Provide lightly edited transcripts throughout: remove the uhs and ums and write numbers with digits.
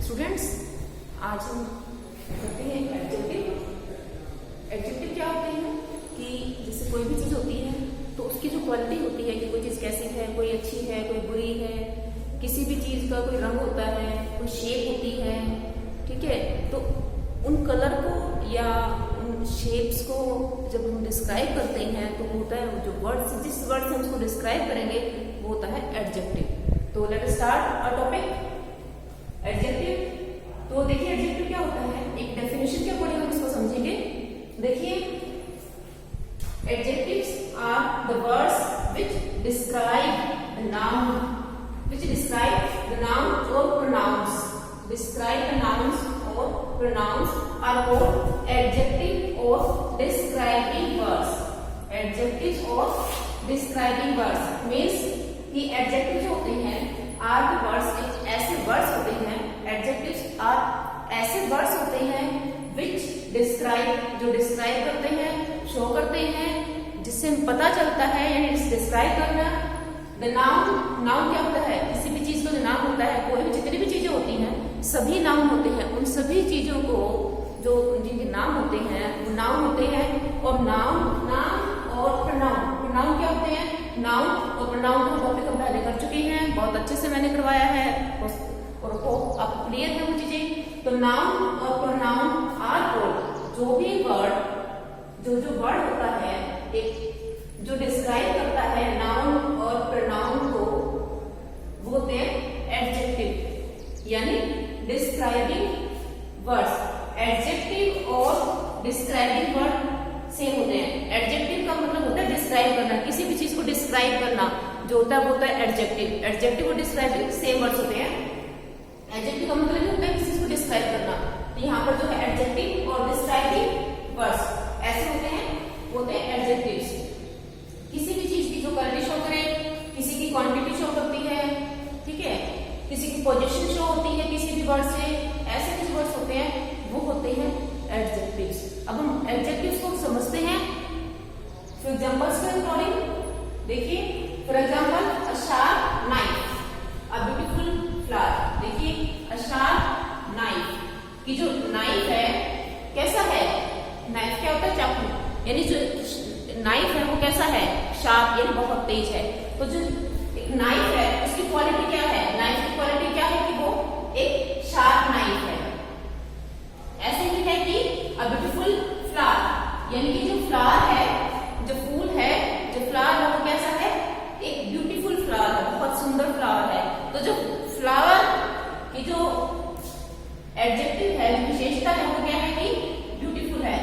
Students, आज हम करते हैं एडजेक्टिव। एडजेक्टिव क्या होते हैं कि जैसे कोई भी चीज होती है तो उसकी जो क्वालिटी होती है कि कोई चीज कैसी है, कोई अच्छी है, कोई बुरी है, किसी भी चीज का कोई रंग होता है, कोई शेप होती है, ठीक है। तो उन कलर को या उन शेप्स को जब हम डिस्क्राइब करते हैं तो होता है जो वर्ड्स, जिस वर्ड से हम उसको डिस्क्राइब करेंगे वो होता है एडजेक्टिव। तो let start a topic adjective. तो देखिए एडजेक्टिव क्या होता है, एक डेफिनेशन के अकॉर्डिंग हम इसको समझेंगे। देखिए adjectives are the words which describe the noun, which describe the noun और प्रोनाउंस। डिस्क्राइब द नाउन्स और प्रोनाउंस आर कॉल्ड एडजेक्टिव और डिस्क्राइबिंग वर्ड्स। एडजेक्टिव्स और डिस्क्राइबिंग वर्ड्स मींस कि एडजेक्टिव जो होते हैं आर द वर्ड्स, एक ऐसे वर्ड्स होते हैं, एडजेक्टिव्स आर ऐसे वर्ड्स होते हैं विच डिस्क्राइब, जो डिस्क्राइब करते हैं, शो करते हैं, जिससे पता चलता है, यानी डिस्क्राइब करना। द नाउन, नाउन क्या होता है, किसी भी चीज का जो नाम होता है, कोई भी जितनी भी चीजें होती हैं सभी नाउन होते हैं। उन सभी चीजों को जो जिनके नाम होते हैं वो नाउन होते हैं। और नाउन, नाम और प्रोनाउन, प्रोनाउन क्या होते हैं, नाउन और प्रोनाउन का टॉपिक हम पहले कर चुके हैं, बहुत अच्छे से मैंने करवाया है और आपको क्लियर है वो चीजें। तो नाउन और प्रोनाउन आर कॉल्ड, जो भी वर्ड, जो वर्ड होता है एक जो डिस्क्राइब करता है नाउन और प्रोनाउन को, वो होते हैं एडजेक्टिव, यानी डिस्क्राइबिंग वर्ड्स। एडजेक्टिव और डिस्क्राइबिंग वर्ड सेम होते हैं। एडजेक्टिव का मतलब होता है डिस्क्राइब करना, किसी भी चीज को डिस्क्राइब करना जो होता है वो होता है एडजेक्टिव। एडजेक्टिव और डिस्क्राइबिंग सेम वर्ड्स होते हैं। एडजेक्टिव का मतलब होता है किसी चीज को डिस्क्राइब करना। तो यहाँ पर जो है एडजेक्टिव और डिस्क्राइबिंग वर्ड्स ऐसे होते हैं, वो होते हैं एडजेक्टिव्स। किसी भी चीज की जो क्वालिटी शो करे, किसी की क्वांटिटी शो करती है, ठीक है, किसी की पोजीशन शो होती है किसी भी वर्ड से, ऐसे कुछ वर्ड्स होते हैं वो होते हैं एडजेक्टिव्स। अब हम एडजेक्टिव्स को समझते हैं फॉर एग्जांपल्स के अकॉर्डिंग। देखिए for example a sharp knife, a beautiful flower. देखिए अ शार्प नाइफ की जो नाइफ है कैसा है, नाइफ क्या होता है, चाकू, यानी जो नाइफ है वो कैसा है, शार्प, यानी बहुत तेज है। तो जो एक नाइफ है उसकी क्वालिटी क्या है, नाइफ की क्वालिटी क्या है कि वो एक शार्प नाइफ है। ऐसे ही है कि अ ब्यूटीफुल फ्लावर, यानी कि जो फ्लावर है, जो फूल है, जो फ्लावर है वो कैसा है, एक ब्यूटीफुल फ्लावर है, बहुत सुंदर फ्लावर है। तो जो फ्लावर की जो एडजेक्टिव है, विशेषता है वो क्या है कि ब्यूटीफुल है।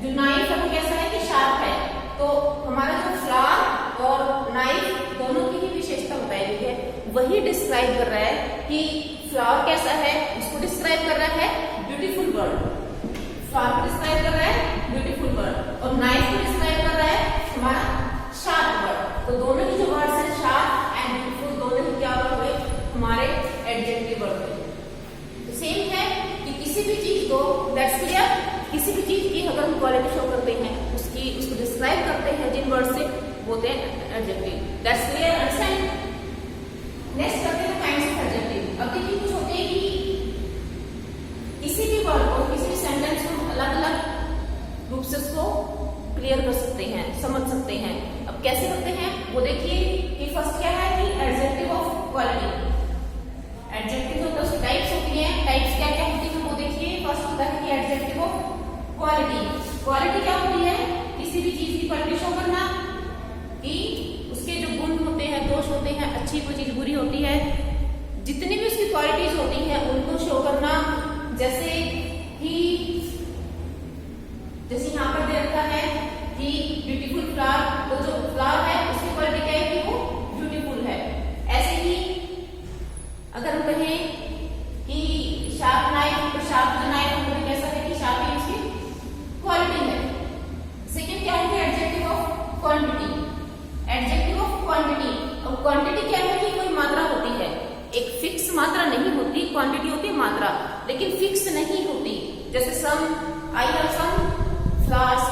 जो नाइफ है वो कैसा है कि शार्प है। तो हमारा जो फ्लावर और नाइफ दोनों की ही विशेषता बताई गई है, वही डिस्क्राइब कर रहा है कि फ्लावर कैसा है, उसको डिस्क्राइब कर रहा है ब्यूटीफुल वर्ड। फ्लावर को डिस्क्राइब कर रहा है ब्यूटीफुल वर्ड और नाइफ को डिस्क्राइब कर रहा है हमारा शार्प वर्ड। तो दोनों की जो वर्ड्स हैं शार्प एंड ब्यूटीफुल, दोनों ही क्या वर्ड हुए, हमारे एडजेक्टिव वर्ड हुए। तो सेम है कि किसी भी चीज को, दैट्स क्लियर, किसी भी चीज की अगर हम क्वालिटी शो करते हैं, उसको डिस्क्राइब करते हैं जिन वर्ड से, होते हैं adjective. That's clear, understand. Next करते हैं काइंड्स ऑफ एडजेक्टिव। अब देखिए कुछ होते हैं कि किसी भी वर्ड को, किसी भी सेंटेंस को अलग अलग रूप से उसको क्लियर कर सकते हैं, समझ सकते हैं। अब कैसे करते हैं वो देखिए कि फर्स्ट क्या है कि एडजेक्टिव ऑफ क्वालिटी। एडजेक्टिव होता है उसकी टाइप्स होती हैं, टाइप्स क्या क्या होती है वो देखिए। फर्स्ट होता है कि एडजेक्टिव ऑफ क्वालिटी। क्वालिटी क्या होती है, किसी भी चीज की क्वालिटी शो करना कि उसके जो गुण होते हैं, दोष होते हैं, अच्छी कोई चीज बुरी होती है, जितनी भी उसकी क्वालिटीज होती हैं उनको शो करना। जैसे कि जैसे यहाँ पर दे रखा है कि ब्यूटीफुल फ्लावर, तो जो फ्लावर है उसकी क्वालिटी क्या है कि वो ब्यूटीफुल है। ऐसे ही अगर हम कहें कि शार्प नाइफ, तो शार्प जो नाइफ है वो कैसा है कि शार्प ही उसकी क्वालिटी है। सेकेंड क्या है adjective of quantity. Adjective of quantity, और क्वांटिटी क्या है कि कोई मात्रा होती है, एक फिक्स मात्रा नहीं होती, क्वांटिटी होती है मात्रा, लेकिन फिक्स नहीं होती। जैसे सम, आई हैव सम फ्लावर्स,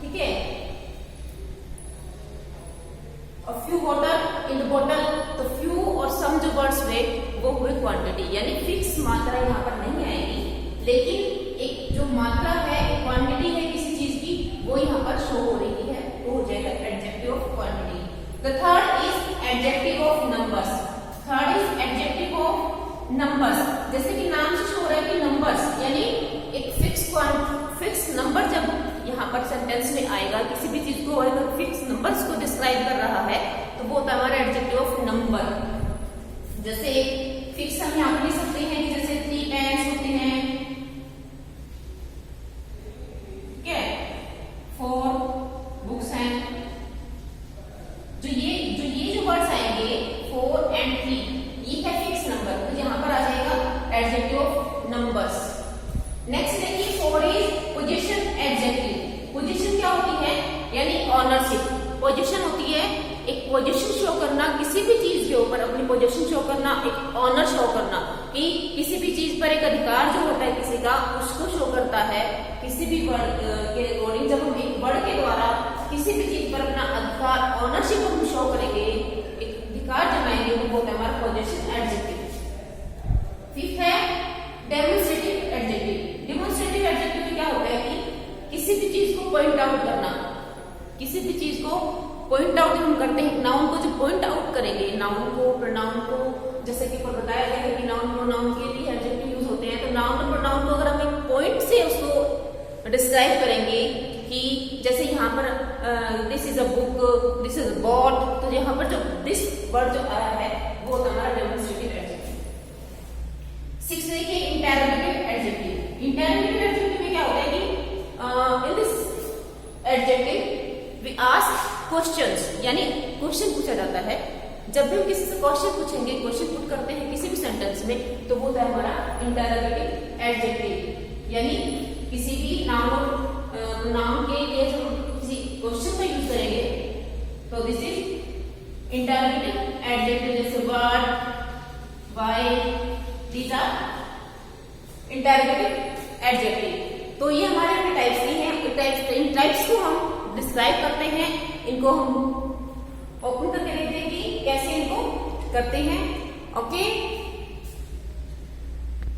ठीक है, a few water in the bottle. तो फ्यू और सम जो वर्ड्स हुए वो हुए क्वांटिटी, यानी फिक्स मात्रा यहाँ लेकिन एक जो मात्रा है, क्वांटिटी है किसी चीज की, वो यहाँ पर शो हो रही है, वो हो जाएगा adjective of quantity. The third is adjective of numbers. Third is adjective of numbers. जैसे कि नाम से शो हो रहा है कि नंबर्स, यानी एक फिक्स नंबर जब यहाँ पर सेंटेंस में आएगा, किसी भी चीज को अगर फिक्स नंबर्स को डिस्क्राइब कर रहा है तो वो होता है हमारा एडजेक्टिव ऑफ नंबर। जैसे फिक्स हम यहाँ पर लिख सकते हैं कि जैसे 3 पेन्स होते हैं, ठीक है, 4 बुक्स हैं। जो ये वर्ड्स आएंगे 4 एंड 3, ये है फिक्स नंबर, तो यहाँ पर आ जाएगा एडजेक्टिव ऑफ नंबर्स। नेक्स्ट देखिए 4 इज पोजीशन एडजेक्टिव। पोजीशन क्या होती है, यानी ऑनरशिप। पोजीशन होती है एक पोजीशन शो करना, किसी भी चीज के ऊपर अपनी पोजीशन शो करना, एक ऑनर शो करना, कि किसी भी चीज पर एक अधिकार जो होता है किसी का, उसको शो करता है। किसी भी वर्ड के अकॉर्डिंग जब हम एक वर्ड के द्वारा किसी भी चीज पर अपना अधिकार, ऑनरशिप हम शो करेंगे, एक अधिकार जमाएंगे, वो होता है हमारा पोजीशन एडजेक्टिव। फिफ्थ है डेमोन्स्ट्रेटिव एडजेक्टिव। डेमोन्स्ट्रेटिव एडजेक्टिव में क्या होता है कि किसी भी चीज को पॉइंट आउट करना, किसी भी चीज को पॉइंट आउट हम करते हैं। नाउन को जब पॉइंट आउट करेंगे, नाउन को, प्रोनाउन को, जैसे कि बताया गया है कि नाउन प्रोनाउन के लिए एडजेक्टिव यूज होते हैं, तो नाउन और प्रोनाउन को अगर हम एक पॉइंट से उसको डिस्क्राइब करेंगे, कि जैसे यहाँ पर this is a book, this is a bot, तो यहाँ पर जो दिस वर्ड जो आया है वो हमारा डेमोन्स्ट्रेटिव एडजेक्टिव। 6 देखिए इंटरोगेटिव एडजेक्टिव। इंटरोगेटिव एडजेक्टिव में क्या होता है कि in this adjective we ask questions, यानी क्वेश्चन पूछा जाता है। जब भी हम किसी से क्वेश्चन पूछेंगे, क्वेश्चन पुट करते हैं किसी भी सेंटेंस में, तो वो होता है हमारा इंटरोगेटिव एडजेक्टिव। यानी किसी भी नाउन के लिए जब हम किसी क्वेश्चन का यूज करेंगे तो दिस इज इंटरोगेटिव एडजेक्टिव। जैसे word, why, these are interrogative adjective. तो ये हमारे टाइप्स की हैं। इन टाइप्स को हम डिस्क्राइब करते हैं, इनको हम ओपन करके देखते हैं कि कैसे इनको करते हैं। ओके।